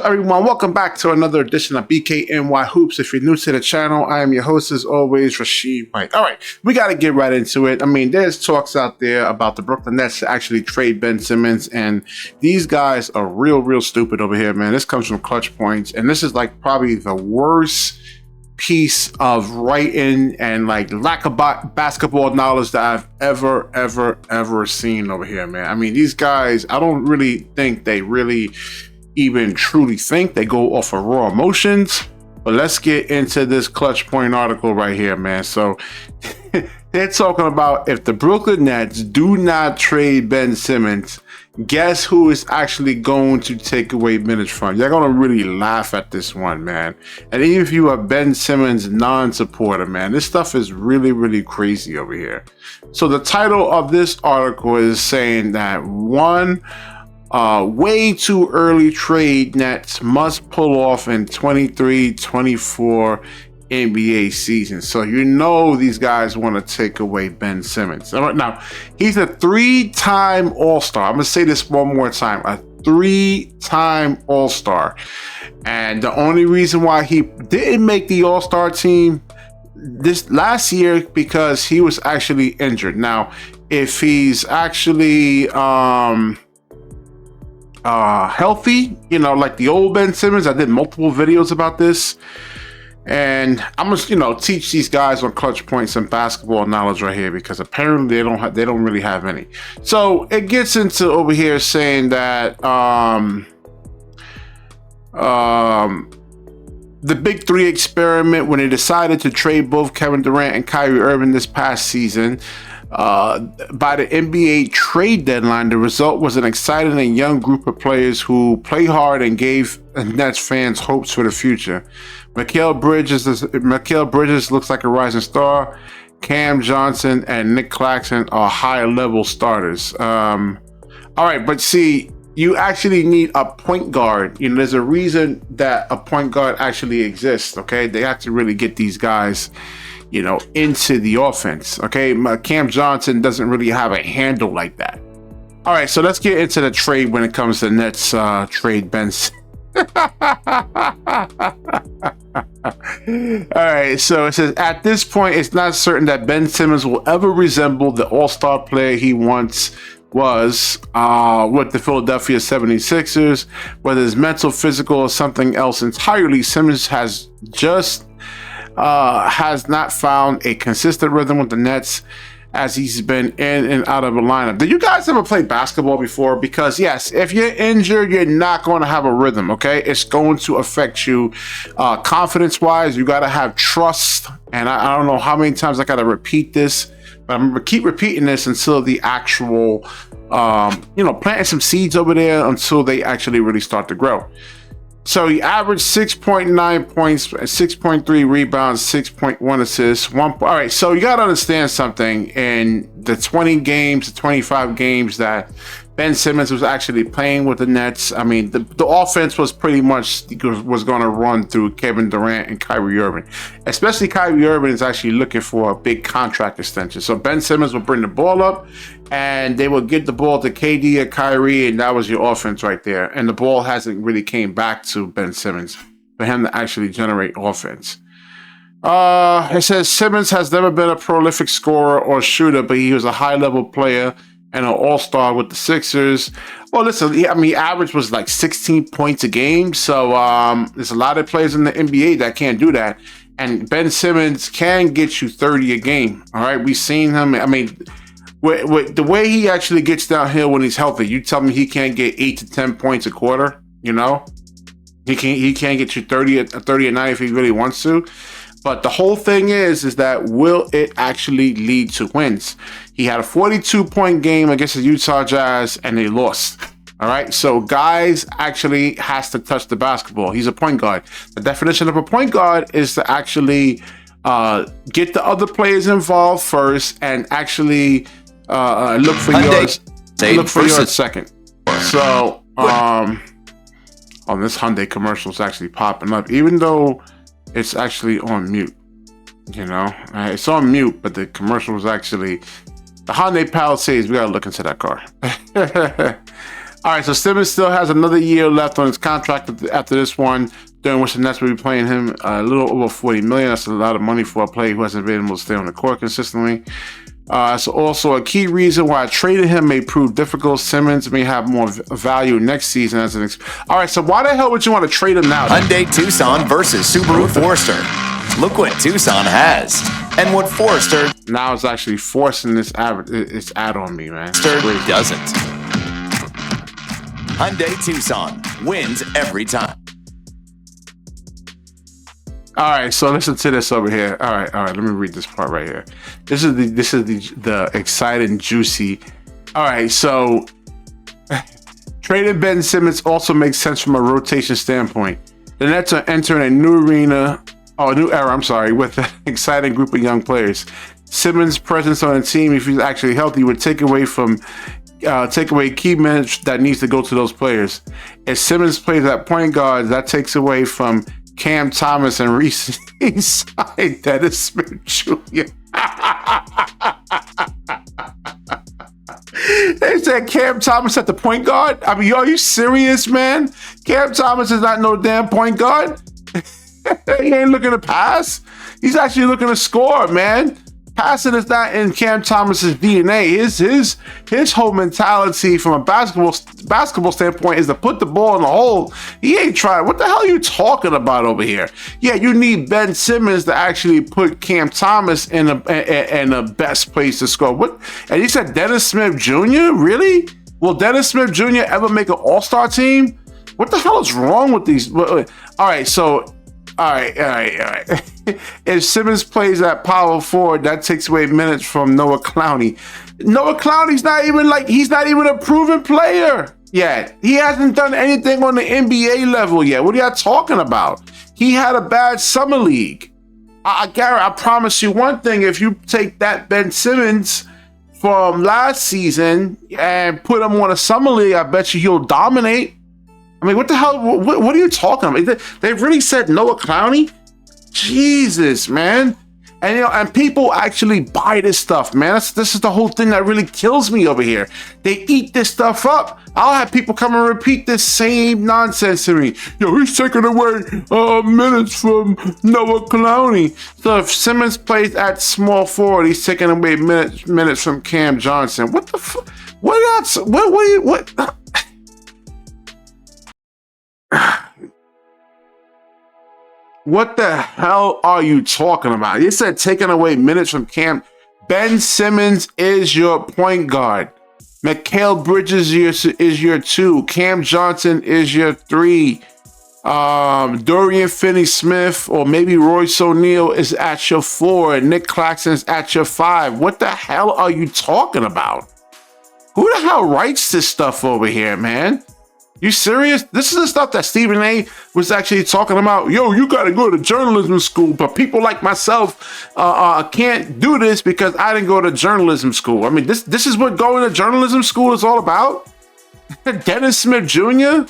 everyone? Welcome back to another edition of BKNY Hoops. If you're new to the channel, I am your host as always, Rasheed White. All right, we got to get right into it. I mean, there's talks out there about the Brooklyn Nets to actually trade Ben Simmons, and these guys are real stupid over here, man. This comes from Clutch Points, and this is like probably the worst piece of writing and like lack of basketball knowledge that I've ever seen over here, man. I mean, these guys, I don't really think they really even truly think. They go off of raw emotions. But let's get into this Clutch Point article right here, man. So they're talking about if the Brooklyn Nets do not trade Ben Simmons, guess who is actually going to take away minutes from? You're going to really laugh at this one, man. And even if you are Ben Simmons non-supporter, man, this stuff is really crazy over here. So the title of this article is saying that one way too early trade Nets must pull off in 23-24 NBA season. So you know these guys want to take away Ben Simmons. Now, he's a 3-time All-Star. I'm going to say this one more time. A 3-time All-Star. And the only reason why he didn't make the All-Star team this last year because he was actually injured. Now, if he's actually healthy, you know, like the old Ben Simmons, I did multiple videos about this. And I'm just, teach these guys on Clutch Points and basketball knowledge right here because apparently they don't really have any. So it gets into over here saying that the Big Three experiment when they decided to trade both Kevin Durant and Kyrie Irving this past season. By the NBA trade deadline, the result was an exciting and young group of players who play hard and gave Nets fans hopes for the future. Mikal Bridges looks like a rising star. Cam Johnson and Nick Claxton are high-level starters. All right, but see, you actually need a point guard. There's a reason that a point guard actually exists, okay? They have to really get these guys into the offense, okay? Cam Johnson doesn't really have a handle like that. All right, so let's get into the trade when it comes to Nets trade Ben. All right, so it says, at this point, it's not certain that Ben Simmons will ever resemble the all-star player he once was with the Philadelphia 76ers. Whether it's mental, physical, or something else entirely, Simmons has not found a consistent rhythm with the Nets as he's been in and out of a lineup. Did you guys ever play basketball before? Because yes, if you're injured, you're not going to have a rhythm, okay? It's going to affect you confidence-wise. You got to have trust. And I don't know how many times I got to repeat this, but I'm going to keep repeating this until the actual, planting some seeds over there until they actually really start to grow. So he averaged 6.9 points, 6.3 rebounds, 6.1 assists. All right, so you got to understand something. In the 20 games, the 25 games that Ben Simmons was actually playing with the Nets, I mean, the offense was pretty much was going to run through Kevin Durant and Kyrie Irving. Especially Kyrie Irving is actually looking for a big contract extension. So Ben Simmons will bring the ball up, and they will get the ball to KD or Kyrie, and that was your offense right there. And the ball hasn't really came back to Ben Simmons for him to actually generate offense. It says Simmons has never been a prolific scorer or shooter, but he was a high-level player and an all-star with the Sixers. Well, listen, he average was like 16 points a game. So there's a lot of players in the NBA that can't do that. And Ben Simmons can get you 30 a game. All right, we've seen him. I mean, with the way he actually gets downhill when he's healthy, you tell me he can't get 8 to 10 points a quarter. He can't get you 30 a night if he really wants to. But the whole thing is that will it actually lead to wins? He had a 42-point game against the Utah Jazz, and they lost. All right, so guys actually has to touch the basketball. He's a point guard. The definition of a point guard is to actually get the other players involved first and actually look for yours second. So, this Hyundai commercial is actually popping up, even though it's actually on mute. It's on mute, but the commercial was actually the Hyundai Palisades. We gotta look into that car. All right, so Simmons still has another year left on his contract after this one, during which the Nets will be paying him a little over $40 million. That's a lot of money for a player who hasn't been able to stay on the court consistently. So also a key reason why trading him may prove difficult. Simmons may have more value next season as an. All right, so why the hell would you want to trade him now? Hyundai Tucson versus Subaru Forester. Look what Tucson has, and what Forester now is actually forcing this ad on me, man. Doesn't. Hyundai Tucson wins every time. All right, so listen to this over here. All right. Let me read this part right here. This is the exciting, juicy. All right, so trading Ben Simmons also makes sense from a rotation standpoint. The Nets are entering a new era. With an exciting group of young players. Simmons' presence on the team, if he's actually healthy, would take away key minutes that needs to go to those players. If Simmons plays at point guard, that takes away from Cam Thomas and recently signed Dennis Smith Jr. They said Cam Thomas at the point guard? I mean, are you serious, man? Cam Thomas is not no damn point guard. He ain't looking to pass. He's actually looking to score, man. Passing is not in Cam Thomas's DNA. His whole mentality from a basketball standpoint is to put the ball in the hole. He ain't trying. What the hell are you talking about over here? Yeah, you need Ben Simmons to actually put Cam Thomas in the best place to score. What? And he said Dennis Smith Jr. Really? Will Dennis Smith Jr. ever make an All-Star team? What the hell is wrong with these? All right, so. All right. If Simmons plays at power forward, that takes away minutes from Noah Clowney. Noah Clowney's he's not even a proven player yet. He hasn't done anything on the NBA level yet. What are y'all talking about? He had a bad summer league. I promise you one thing. If you take that Ben Simmons from last season and put him on a summer league, I bet you he'll dominate. I mean, what the hell? What are you talking about? They really said Noah Clowney? Jesus, man. And and people actually buy this stuff, man. This is the whole thing that really kills me over here. They eat this stuff up. I'll have people come and repeat this same nonsense to me. Yo, he's taking away minutes from Noah Clowney. So if Simmons plays at small forward, he's taking away minutes from Cam Johnson. What the fuck? What? What the hell are you talking about? You said taking away minutes from Cam. Ben Simmons is your point guard. Mikal Bridges is your 2. Cam Johnson is your 3. Dorian Finney-Smith or maybe Royce O'Neal is at your 4. And Nick Claxton's at your 5. What the hell are you talking about? Who the hell writes this stuff over here, man? You serious? This is the stuff that Stephen A was actually talking about. Yo, you got to go to journalism school, but people like myself can't do this because I didn't go to journalism school. I mean, this is what going to journalism school is all about? Dennis Smith Jr.?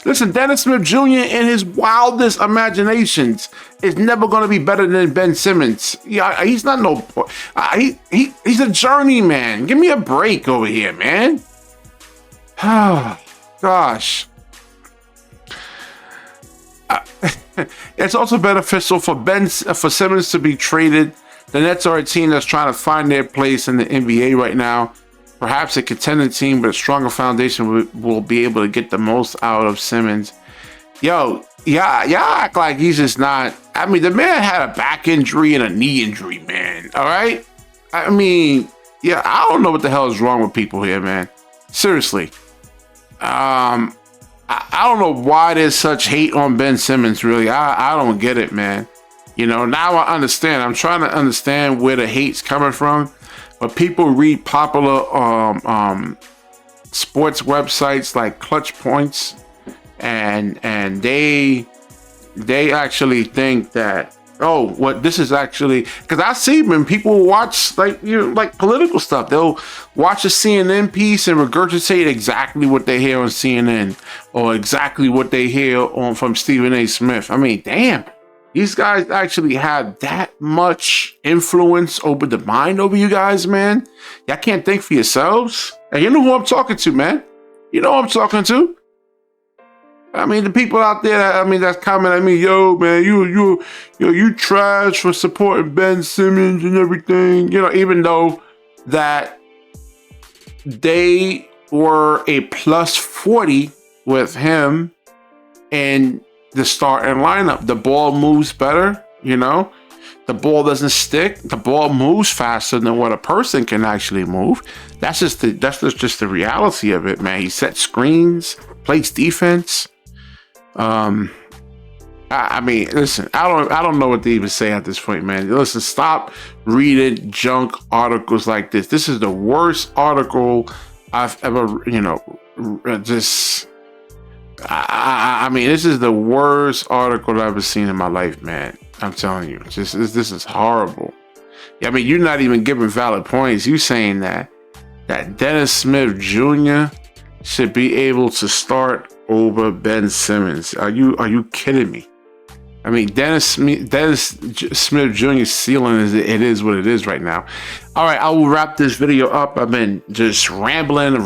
Listen, Dennis Smith Jr. in his wildest imaginations is never going to be better than Ben Simmons. Yeah, he's not he's a journeyman. Give me a break over here, man. Gosh. It's also beneficial for Simmons to be traded. The Nets are a team that's trying to find their place in the NBA right now. Perhaps a contending team with a stronger foundation will be able to get the most out of Simmons. Yo, y'all act like he's just not. I mean, the man had a back injury and a knee injury, man. All right? I mean, yeah, I don't know what the hell is wrong with people here, man. Seriously. I don't know why there's such hate on Ben Simmons, really. I don't get it, man. Now I understand. I'm trying to understand where the hate's coming from. But people read popular sports websites like Clutch Points, and they actually think that, oh, what this is actually, because I see when people watch like political stuff, they'll watch a CNN piece and regurgitate exactly what they hear on CNN or exactly what they hear from Stephen A. Smith. I mean, damn, these guys actually have that much influence over the mind over you guys, man. Y'all can't think for yourselves. And you know who I'm talking to, man. You know who I'm talking to. I mean, the people out there, that's commenting at me, yo, man, you trash for supporting Ben Simmons and everything. You know, even though that they were a plus 40 with him in the starting lineup. The ball moves better, you know? The ball doesn't stick. The ball moves faster than what a person can actually move. That's just the reality of it, man. He sets screens, plays defense. I mean, listen, I don't know what to even say at this point, man. Listen, stop reading junk articles like this. This is the worst article I've ever, you know, just. I mean, this is the worst article I've ever seen in my life, man. I'm telling you, this is horrible. I mean, you're not even giving valid points. You saying that Dennis Smith Jr. should be able to start over Ben Simmons. Are you kidding me? I mean, Dennis Smith Jr.'s ceiling is what it is right now. All right, I will wrap this video up. I've been just rambling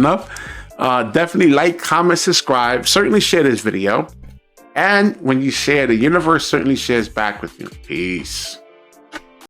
up. Definitely like, comment, subscribe. Certainly share this video. And when you share, the universe certainly shares back with you. Peace.